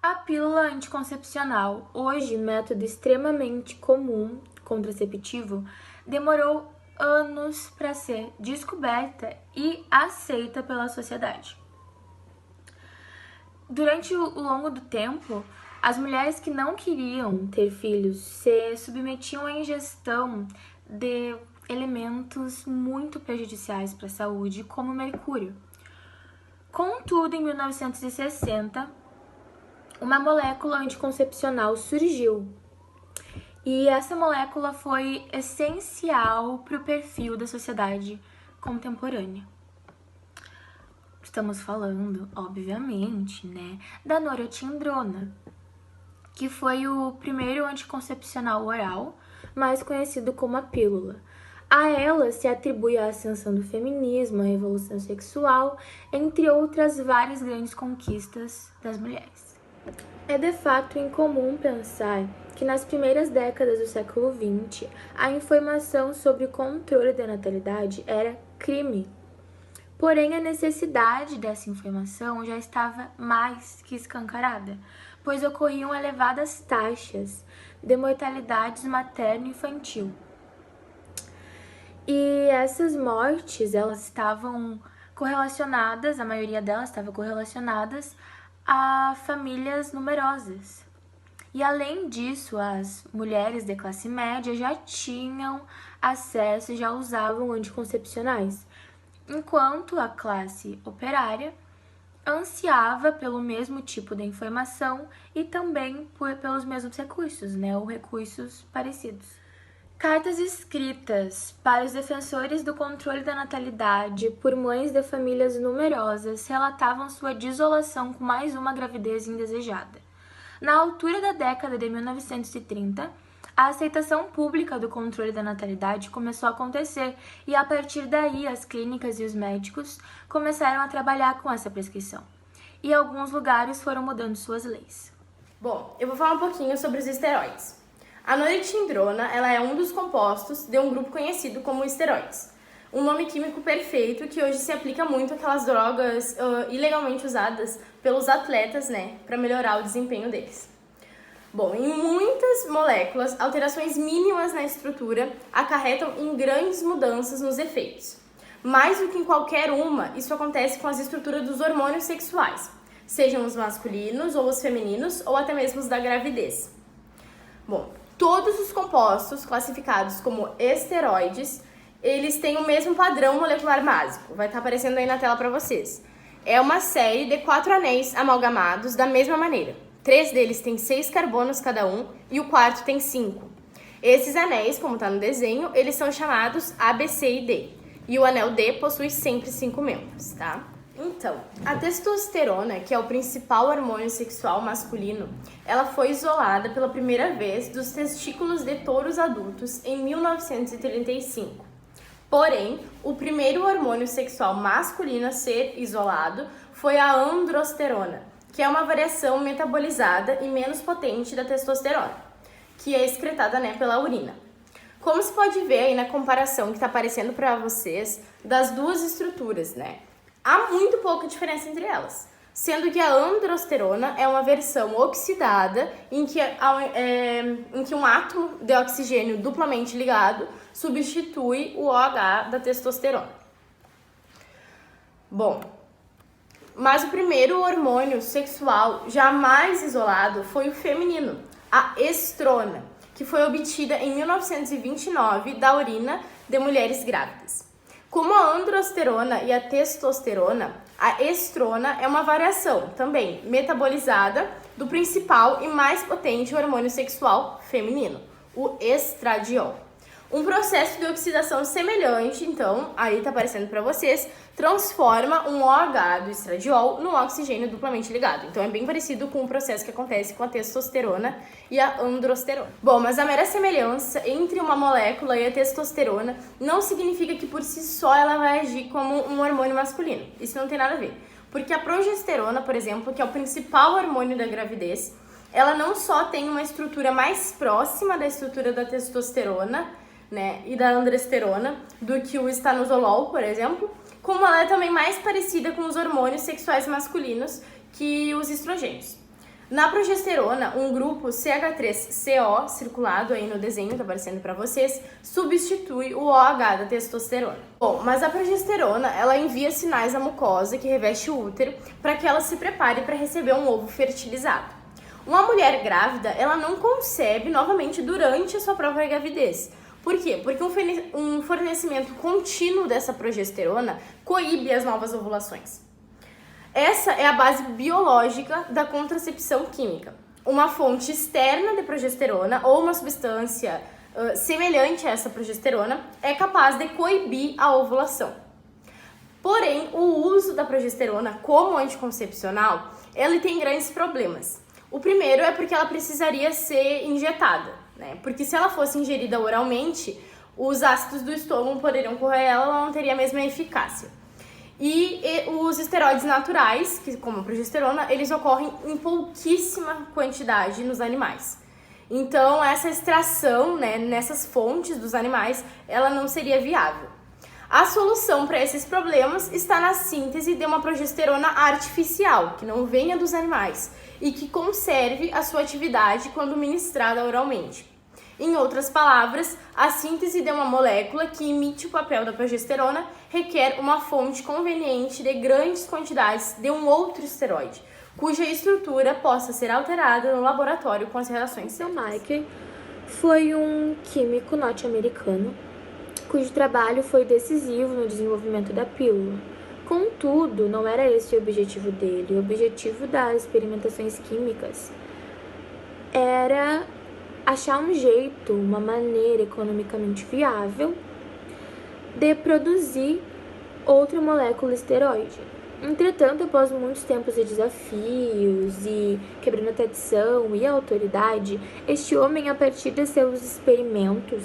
A pílula anticoncepcional, hoje método extremamente comum contraceptivo, demorou anos para ser descoberta e aceita pela sociedade. Durante o longo do tempo, as mulheres que não queriam ter filhos se submetiam à ingestão de elementos muito prejudiciais para a saúde, como mercúrio. Contudo, em 1960, uma molécula anticoncepcional surgiu e essa molécula foi essencial para o perfil da sociedade contemporânea. Estamos falando, obviamente, da norotindrona, que foi o primeiro anticoncepcional oral, mais conhecido como a pílula. A ela se atribui a ascensão do feminismo, a revolução sexual, entre outras várias grandes conquistas das mulheres. É de fato incomum pensar que nas primeiras décadas do século XX, a informação sobre o controle da natalidade era crime. Porém, a necessidade dessa informação já estava mais que escancarada, pois ocorriam elevadas taxas de mortalidade materno-infantil. E essas mortes, elas estavam correlacionadas, a maioria delas estava correlacionadas a famílias numerosas. E além disso, as mulheres de classe média já tinham acesso e já usavam anticoncepcionais, enquanto a classe operária ansiava pelo mesmo tipo de informação e também pelos mesmos recursos, ou recursos parecidos. Cartas escritas para os defensores do controle da natalidade por mães de famílias numerosas relatavam sua desolação com mais uma gravidez indesejada. Na altura da década de 1930, a aceitação pública do controle da natalidade começou a acontecer e, a partir daí, as clínicas e os médicos começaram a trabalhar com essa prescrição. E alguns lugares foram mudando suas leis. Bom, eu vou falar um pouquinho sobre os esteroides. A norotindrona, ela é um dos compostos de um grupo conhecido como esteroides. Um nome químico perfeito que hoje se aplica muito àquelas drogas ilegalmente usadas pelos atletas, para melhorar o desempenho deles. Bom, em muitas moléculas, alterações mínimas na estrutura acarretam em grandes mudanças nos efeitos. Mais do que em qualquer uma, isso acontece com as estruturas dos hormônios sexuais, sejam os masculinos ou os femininos, ou até mesmo os da gravidez. Bom, todos os compostos classificados como esteroides, eles têm o mesmo padrão molecular básico. Vai estar aparecendo aí na tela para vocês. É uma série de 4 anéis amalgamados da mesma maneira. 3 deles têm 6 carbonos cada um e o quarto tem 5. Esses anéis, como está no desenho, eles são chamados A, B, C e D. E o anel D possui sempre 5 membros, tá? Então, a testosterona, que é o principal hormônio sexual masculino, ela foi isolada pela primeira vez dos testículos de touros adultos em 1935. Porém, o primeiro hormônio sexual masculino a ser isolado foi a androsterona, que é uma variação metabolizada e menos potente da testosterona, que é excretada pela urina. Como se pode ver aí na comparação que está aparecendo para vocês das duas estruturas, há muito pouca diferença entre elas, sendo que a androsterona é uma versão oxidada em que um átomo de oxigênio duplamente ligado substitui o OH da testosterona. Bom, mas o primeiro hormônio sexual jamais isolado foi o feminino, a estrona, que foi obtida em 1929 da urina de mulheres grávidas. Como a androsterona e a testosterona, a estrona é uma variação também metabolizada do principal e mais potente hormônio sexual feminino, o estradiol. Um processo de oxidação semelhante, então, aí está aparecendo para vocês, transforma um OH do estradiol no oxigênio duplamente ligado. Então é bem parecido com o processo que acontece com a testosterona e a androsterona. Bom, mas a mera semelhança entre uma molécula e a testosterona não significa que por si só ela vai agir como um hormônio masculino. Isso não tem nada a ver. Porque a progesterona, por exemplo, que é o principal hormônio da gravidez, ela não só tem uma estrutura mais próxima da estrutura da testosterona, e da androsterona do que o estanozolol, por exemplo, como ela é também mais parecida com os hormônios sexuais masculinos que os estrogênios. Na progesterona, um grupo CH3CO, circulado aí no desenho, tá aparecendo para vocês, substitui o OH da testosterona. Bom, mas a progesterona, ela envia sinais à mucosa que reveste o útero para que ela se prepare para receber um ovo fertilizado. Uma mulher grávida, ela não concebe novamente durante a sua própria gravidez. Por quê? Porque um fornecimento contínuo dessa progesterona coíbe as novas ovulações. Essa é a base biológica da contracepção química. Uma fonte externa de progesterona ou uma substância semelhante a essa progesterona é capaz de coibir a ovulação. Porém, o uso da progesterona como anticoncepcional, ele tem grandes problemas. O primeiro é porque ela precisaria ser injetada, né? Porque se ela fosse ingerida oralmente, os ácidos do estômago poderiam correr ela não teria a mesma eficácia. E os esteroides naturais, que como a progesterona, eles ocorrem em pouquíssima quantidade nos animais. Então, essa extração, né, nessas fontes dos animais, ela não seria viável. A solução para esses problemas está na síntese de uma progesterona artificial, que não venha dos animais e que conserve a sua atividade quando ministrada oralmente. Em outras palavras, a síntese de uma molécula que imite o papel da progesterona requer uma fonte conveniente de grandes quantidades de um outro esteroide, cuja estrutura possa ser alterada no laboratório com as reações certas. Mike foi um químico norte-americano cujo trabalho foi decisivo no desenvolvimento da pílula. Contudo, não era esse o objetivo dele. O objetivo das experimentações químicas era achar um jeito, uma maneira economicamente viável de produzir outra molécula esteroide. Entretanto, após muitos tempos de desafios e quebrando a tradição e a autoridade, este homem, a partir de seus experimentos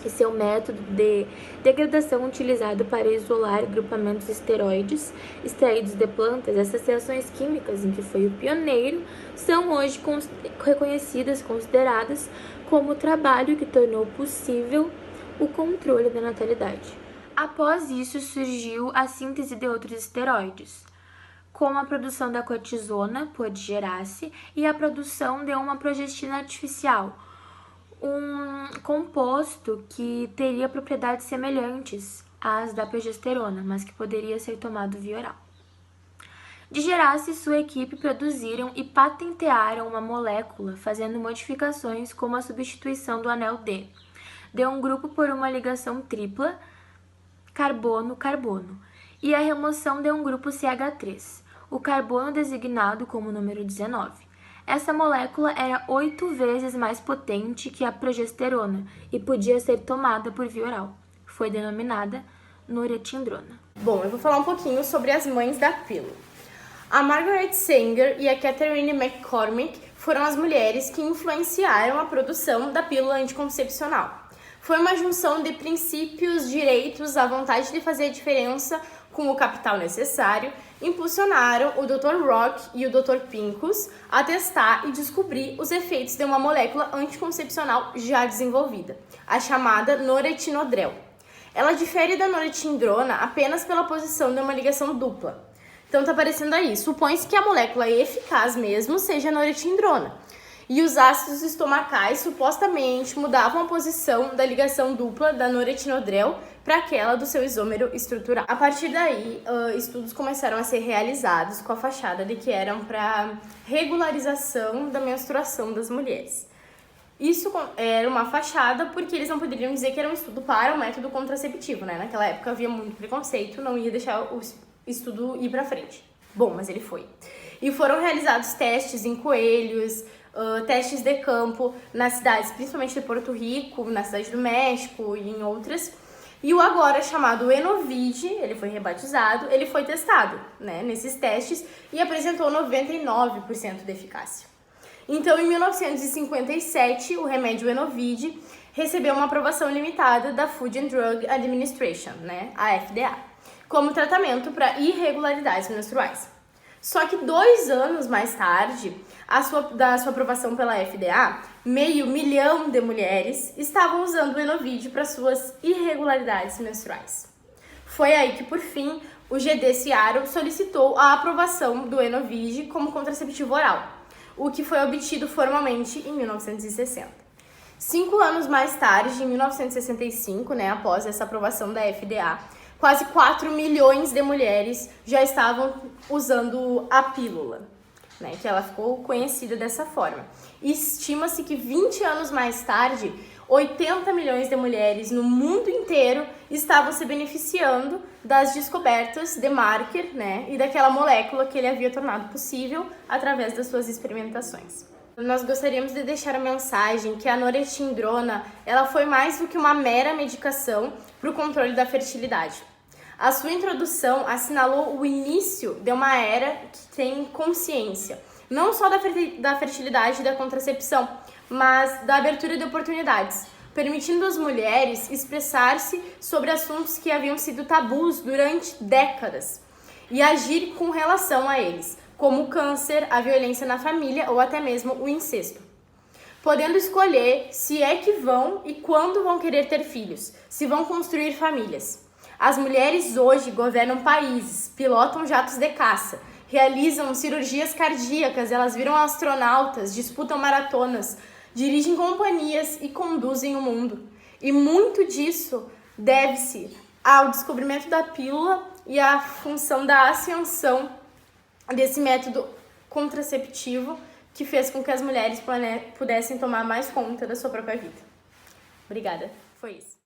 e seu método de degradação utilizado para isolar grupamentos esteroides extraídos de plantas, essas reações químicas em que foi o pioneiro, são hoje reconhecidas, consideradas como o trabalho que tornou possível o controle da natalidade. Após isso, surgiu a síntese de outros esteroides, como a produção da cortisona, por Gerace, e a produção de uma progestina artificial, um composto que teria propriedades semelhantes às da progesterona, mas que poderia ser tomado via oral. De Gerace e sua equipe produziram e patentearam uma molécula fazendo modificações como a substituição do anel D de um grupo por uma ligação tripla carbono-carbono e a remoção de um grupo CH3, o carbono designado como número 19. Essa molécula era 8 vezes mais potente que a progesterona e podia ser tomada por via oral. Foi denominada noretindrona. Bom, eu vou falar um pouquinho sobre as mães da pílula. A Margaret Sanger e a Catherine McCormick foram as mulheres que influenciaram a produção da pílula anticoncepcional. Foi uma junção de princípios, direitos, a vontade de fazer a diferença com o capital necessário, impulsionaram o Dr. Rock e o Dr. Pincus a testar e descobrir os efeitos de uma molécula anticoncepcional já desenvolvida, a chamada noretinodrel. Ela difere da noretindrona apenas pela posição de uma ligação dupla. Então tá aparecendo aí, supõe-se que a molécula eficaz mesmo seja a noretindrona. E os ácidos estomacais supostamente mudavam a posição da ligação dupla da noretinodrel para aquela do seu isômero estrutural. A partir daí, estudos começaram a ser realizados com a fachada de que eram para regularização da menstruação das mulheres. Isso era uma fachada porque eles não poderiam dizer que era um estudo para o método contraceptivo, né? Naquela época havia muito preconceito, não ia deixar o estudo ir para frente. Bom, mas ele foi. E foram realizados testes em coelhos, testes de campo nas cidades, principalmente de Porto Rico, na cidade do México e em outras. E o agora chamado Enovid, ele foi rebatizado, ele foi testado, né, nesses testes e apresentou 99% de eficácia. Então, em 1957, o remédio Enovid recebeu uma aprovação limitada da Food and Drug Administration, né, a FDA, como tratamento para irregularidades menstruais. Só que 2 anos mais tarde, da sua aprovação pela FDA, 500 mil de mulheres estavam usando o Enovid para suas irregularidades menstruais. Foi aí que, por fim, o GD Seattle solicitou a aprovação do Enovid como contraceptivo oral. o que foi obtido formalmente em 1960. 5 anos mais tarde, em 1965, após essa aprovação da FDA, quase 4 milhões de mulheres já estavam usando a pílula, que ela ficou conhecida dessa forma. E estima-se que 20 anos mais tarde, 80 milhões de mulheres no mundo inteiro estavam se beneficiando das descobertas de Marker, e daquela molécula que ele havia tornado possível através das suas experimentações. Nós gostaríamos de deixar a mensagem que a norethindrona ela foi mais do que uma mera medicação para o controle da fertilidade. A sua introdução assinalou o início de uma era que tem consciência, não só da fertilidade e da contracepção, mas da abertura de oportunidades, permitindo às mulheres expressar-se sobre assuntos que haviam sido tabus durante décadas e agir com relação a eles, como o câncer, a violência na família ou até mesmo o incesto. Podendo escolher se é que vão e quando vão querer ter filhos, se vão construir famílias. As mulheres hoje governam países, pilotam jatos de caça, realizam cirurgias cardíacas, elas viram astronautas, disputam maratonas, dirigem companhias e conduzem o mundo. E muito disso deve-se ao descobrimento da pílula e à função da ascensão desse método contraceptivo que fez com que as mulheres pudessem tomar mais conta da sua própria vida. Obrigada. Foi isso.